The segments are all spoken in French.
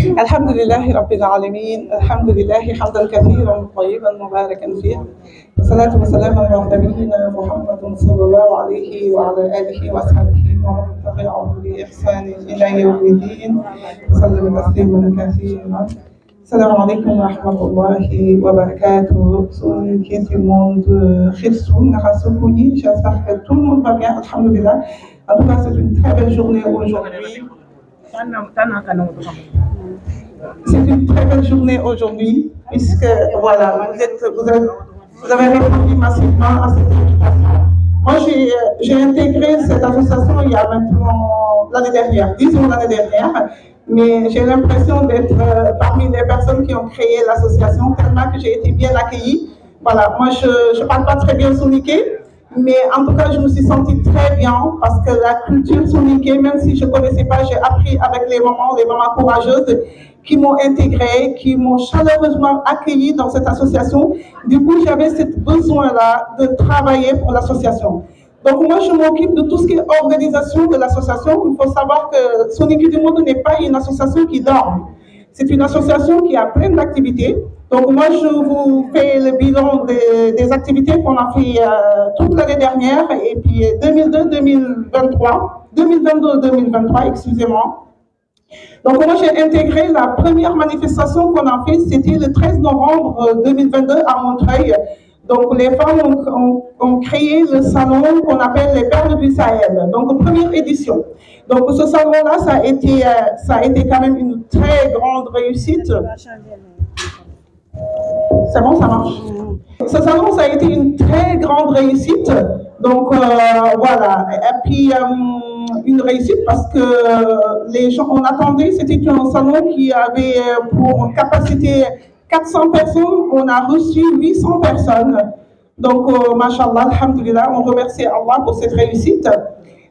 الحمد لله رب العالمين، الحمد لله حمدا كثيرا طيبا مباركا فيه، والصلاة والسلام على نبينا محمد صلى الله عليه وعلى آله وأصحابه ومن تبعهم بإحسان إلى يوم الدين وسلم تسليما كثيرا. Salam alaikum wa rahmatullahi wa barakatuh. Qui du monde Khirsoun, Rassouni, j'espère que tout le monde va bien, alhamdulillah. En tout cas, c'est une très belle journée aujourd'hui. C'est une très belle journée aujourd'hui, puisque voilà, vous avez répondu massivement à cette invitation. Moi, j'ai intégré cette association il y a maintenant l'année dernière, disons l'année dernière, mais j'ai l'impression d'être parmi les personnes qui ont créé l'association, tellement que j'ai été bien accueillie. Voilà, moi, je ne parle pas très bien soninké, mais en tout cas, je me suis sentie très bien parce que la culture soninké, même si je ne connaissais pas, j'ai appris avec les mamans courageuses qui m'ont intégrée, qui m'ont chaleureusement accueillie dans cette association. Du coup, j'avais ce besoin-là de travailler pour l'association. Donc moi, je m'occupe de tout ce qui est organisation de l'association. Il faut savoir que Soninké du Monde n'est pas une association qui dort. C'est une association qui a plein d'activités. Donc moi, je vous fais le bilan des activités qu'on a fait toute l'année dernière et puis 2022-2023, excusez-moi. Donc moi, j'ai intégré la première manifestation qu'on a fait, c'était le 13 novembre 2022 à Montreuil. Donc les femmes ont créé le salon qu'on appelle les Perles du Sahel, donc première édition. Donc ce salon-là, ça a été quand même une très grande réussite. C'est bon, ça marche. Ce salon, ça a été une très grande réussite. Donc voilà. Et puis une réussite parce que les gens, on attendait, c'était un salon qui avait pour capacité 400 personnes, on a reçu 800 personnes. Donc, mashallah, alhamdulillah, on remercie Allah pour cette réussite.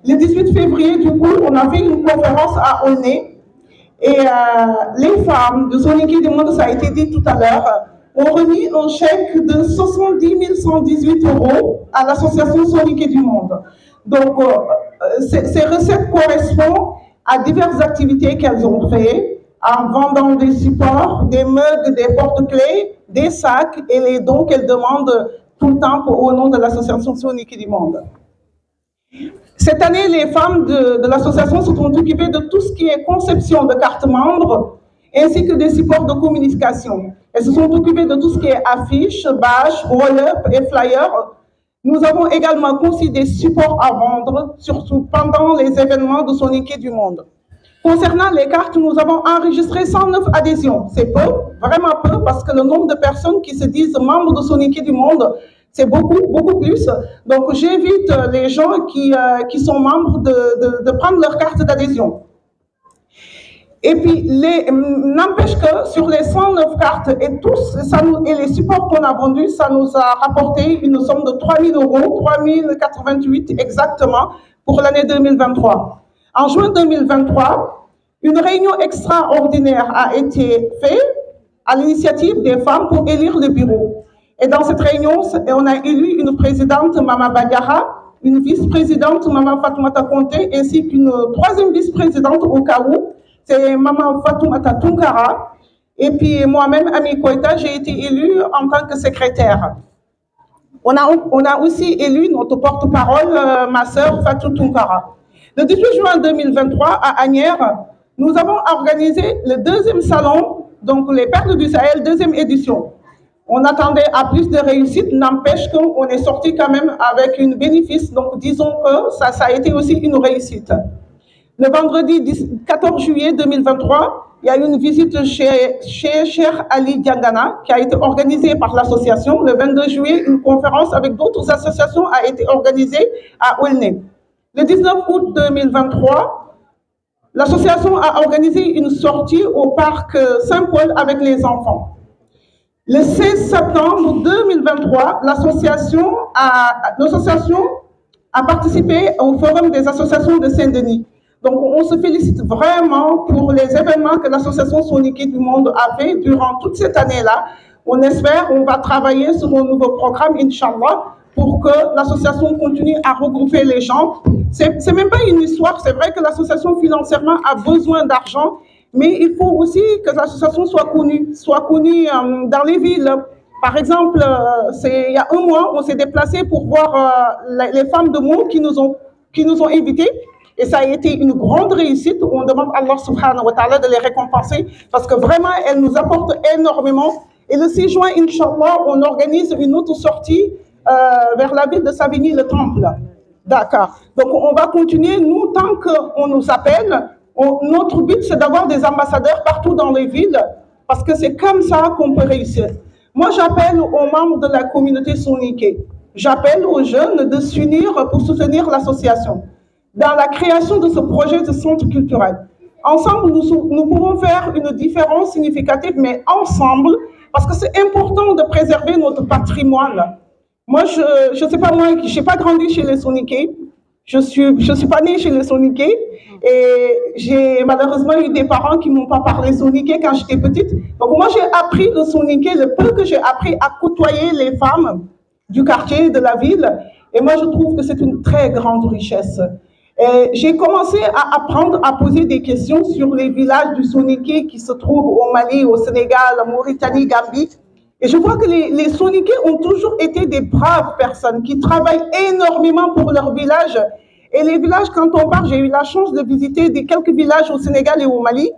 Le 18 février, du coup, on a fait une conférence à Aulnay. Et les femmes de Soninké du Monde, ça a été dit tout à l'heure, ont remis un chèque de 70 118 € à l'association Soninké du Monde. Donc, ces recettes correspondent à diverses activités qu'elles ont créées, en vendant des supports, des mugs, des porte-clés, des sacs et les dons qu'elles demandent tout le temps au nom de l'association Soninké du Monde. Cette année, les femmes de l'association se sont occupées de tout ce qui est conception de cartes membres ainsi que des supports de communication. Elles se sont occupées de tout ce qui est affiches, badges, roll-up et flyers. Nous avons également conçu des supports à vendre, surtout pendant les événements de Soninké du Monde. Concernant les cartes, nous avons enregistré 109 adhésions. C'est peu, vraiment peu, parce que le nombre de personnes qui se disent membres de Soninké du Monde, c'est beaucoup, beaucoup plus. Donc, j'invite les gens qui sont membres de prendre leur carte d'adhésion. Et puis, n'empêche que sur les 109 cartes et les supports qu'on a vendus, ça nous a rapporté une somme de 3 000 €, 3 088 exactement, pour l'année 2023. En juin 2023, une réunion extraordinaire a été faite à l'initiative des femmes pour élire le bureau. Et dans cette réunion, on a élu une présidente, Mama Badiara, une vice-présidente, Mama Fatoumata Conté, ainsi qu'une troisième vice-présidente au cas où, c'est Mama Fatoumata Tunkara. Et puis moi-même, Ami Koïta, j'ai été élue en tant que secrétaire. On a aussi élu notre porte-parole, ma sœur Fatou Tunkara. Le 18 juin 2023, à Agnières, nous avons organisé le deuxième salon, donc les Perles du Sahel, deuxième édition. On attendait à plus de réussite, n'empêche qu'on est sorti quand même avec une bénéfice, donc disons que ça a été aussi une réussite. Le vendredi 14 juillet 2023, il y a eu une visite chez Cheikh Ali Diangana qui a été organisée par l'association. Le 22 juillet, une conférence avec d'autres associations a été organisée à Aulnay. Le 19 août 2023, l'association a organisé une sortie au parc Saint-Paul avec les enfants. Le 16 septembre 2023, l'association a participé au Forum des associations de Saint-Denis. Donc, on se félicite vraiment pour les événements que l'association Soninké du Monde a fait durant toute cette année-là. On espère, on va travailler sur un nouveau programme, Inch'Allah, pour que l'association continue à regrouper les gens. C'est même pas une histoire, c'est vrai que l'association financièrement a besoin d'argent, Mais il faut aussi que l'association soit connue dans les villes. Par exemple, il y a un mois, on s'est déplacé pour voir les femmes de Mou qui nous ont invités. Et ça a été une grande réussite. On demande à Allah subhanahu wa ta'ala de les récompenser parce que vraiment, elles nous apportent énormément. Et le 6 juin, Inch'Allah, on organise une autre sortie vers la ville de Savigny, le Temple. D'accord. Donc, on va continuer. Nous, tant qu'on nous appelle, notre but, c'est d'avoir des ambassadeurs partout dans les villes parce que c'est comme ça qu'on peut réussir. Moi, j'appelle aux membres de la communauté soninké. J'appelle aux jeunes de s'unir pour soutenir l'association dans la création de ce projet de centre culturel. Ensemble, nous pouvons faire une différence significative, mais ensemble, parce que c'est important de préserver notre patrimoine. Moi, je ne sais pas, moi, je n'ai pas grandi chez les Soninké. Je suis pas née chez les Soninké. Et j'ai malheureusement eu des parents qui ne m'ont pas parlé Soninké quand j'étais petite. Donc, moi, j'ai appris le Soninké, le peu que j'ai appris à côtoyer les femmes du quartier, de la ville. Et moi, je trouve que c'est une très grande richesse. J'ai commencé à apprendre à poser des questions sur les villages du Soninké qui se trouvent au Mali, au Sénégal, en Mauritanie, Gambie. Et je vois que les Soninké ont toujours été des braves personnes qui travaillent énormément pour leur village. Et les villages, quand on part, j'ai eu la chance de visiter quelques villages au Sénégal et au Mali.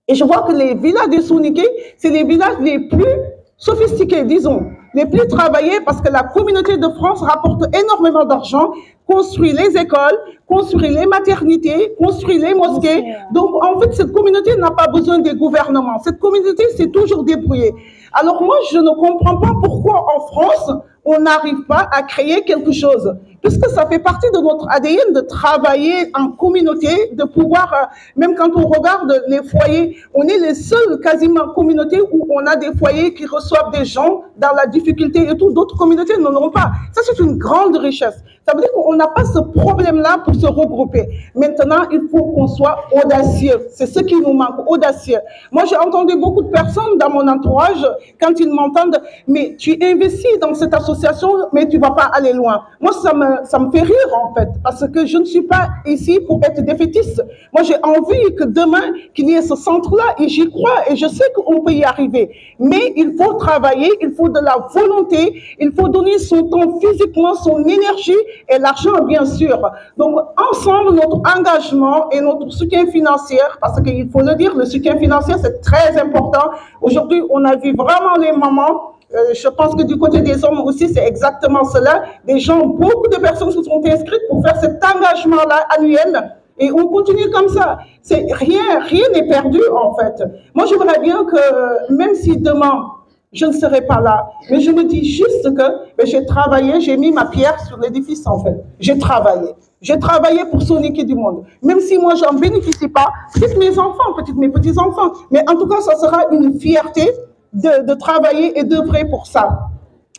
Et je vois que les villages des Soninké, c'est les villages les plus sophistiqués, disons, les plus travaillés parce que la communauté de France rapporte énormément d'argent, construit les écoles, construit les maternités, construit les mosquées. Donc, en fait, cette communauté n'a pas besoin des gouvernements. Cette communauté s'est toujours débrouillée. Alors moi, je ne comprends pas pourquoi en France, on n'arrive pas à créer quelque chose. Puisque ça fait partie de notre ADN de travailler en communauté, de pouvoir, même quand on regarde les foyers, on est les seuls quasiment communautés où on a des foyers qui reçoivent des gens dans la difficulté et tout. D'autres communautés n'en ont pas. Ça, c'est une grande richesse. Ça veut dire qu'on n'a pas ce problème-là pour se regrouper. Maintenant, il faut qu'on soit audacieux. C'est ce qui nous manque, audacieux. Moi, j'ai entendu beaucoup de personnes dans mon entourage, quand ils m'entendent, mais tu investis dans cette association, mais tu ne vas pas aller loin. Moi, ça me fait rire, en fait, parce que je ne suis pas ici pour être défaitiste. Moi, j'ai envie que demain, qu'il y ait ce centre-là, et j'y crois, et je sais qu'on peut y arriver. Mais il faut travailler, il faut de la volonté, il faut donner son temps physiquement, son énergie, et l'argent, bien sûr. Donc, ensemble, notre engagement et notre soutien financier, parce qu'il faut le dire, le soutien financier, c'est très important. Aujourd'hui, on a vu vraiment les mamans. Je pense que du côté des hommes aussi, c'est exactement cela. Des gens, beaucoup de personnes se sont inscrites pour faire cet engagement-là annuel. Et on continue comme ça. Rien n'est perdu, en fait. Moi, j'aimerais bien que, même si demain, je ne serai pas là. Mais je me dis juste que j'ai travaillé, j'ai mis ma pierre sur l'édifice, en fait. J'ai travaillé. J'ai travaillé pour Soninké du monde. Même si moi, j'en bénéficie pas, peut-être mes enfants, peut-être mes petits-enfants. Mais en tout cas, ça sera une fierté de travailler et d'œuvrer pour ça.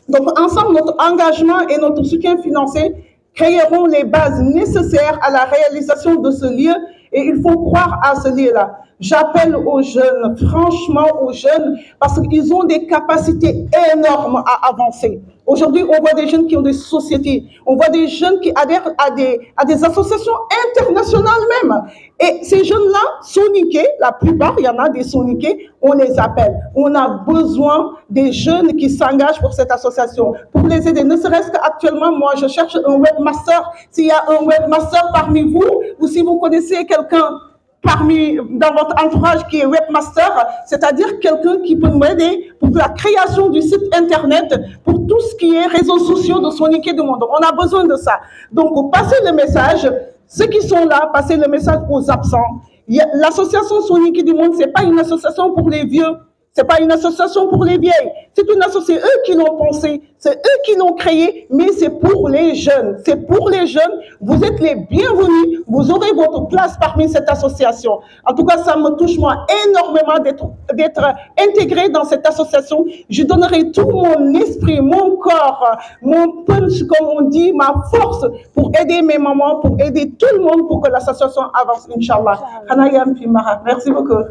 Donc, ensemble, notre engagement et notre soutien financier créeront les bases nécessaires à la réalisation de ce lieu et il faut croire à ce lieu-là. J'appelle aux jeunes, franchement aux jeunes, parce qu'ils ont des capacités énormes à avancer. Aujourd'hui, on voit des jeunes qui ont des sociétés, on voit des jeunes qui adhèrent à des associations internationales même. Et ces jeunes-là, Soninké, la plupart, il y en a des Soninké, on les appelle. On a besoin des jeunes qui s'engagent pour cette association, pour les aider. Ne serait-ce qu'actuellement, moi, je cherche un webmaster. S'il y a un webmaster parmi vous, ou si vous connaissez quelqu'un dans votre entourage qui est webmaster, c'est-à-dire quelqu'un qui peut m'aider pour la création du site internet, pour tout ce qui est réseaux sociaux de Soninké du monde. On a besoin de ça. Donc, passez le message. Ceux qui sont là, passez le message aux absents. L'association Soninké du monde, c'est pas une association pour les vieux. C'est pas une association pour les vieilles. C'est une association, c'est eux qui l'ont pensé, c'est eux qui l'ont créé, mais c'est pour les jeunes. C'est pour les jeunes. Vous êtes les bienvenus. Vous aurez votre place parmi cette association. En tout cas, ça me touche moi énormément d'être intégré dans cette association. Je donnerai tout mon esprit, mon corps, mon punch, comme on dit, ma force pour aider mes mamans, pour aider tout le monde pour que l'association avance, Inch'Allah. Merci beaucoup.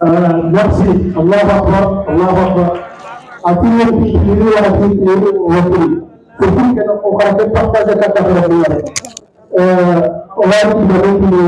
Merci. Allah Akbar. Allah Akbar. Artinya ini waktu waktu. Jadi kalau orang berpartai dekat dengan orang, orang tidak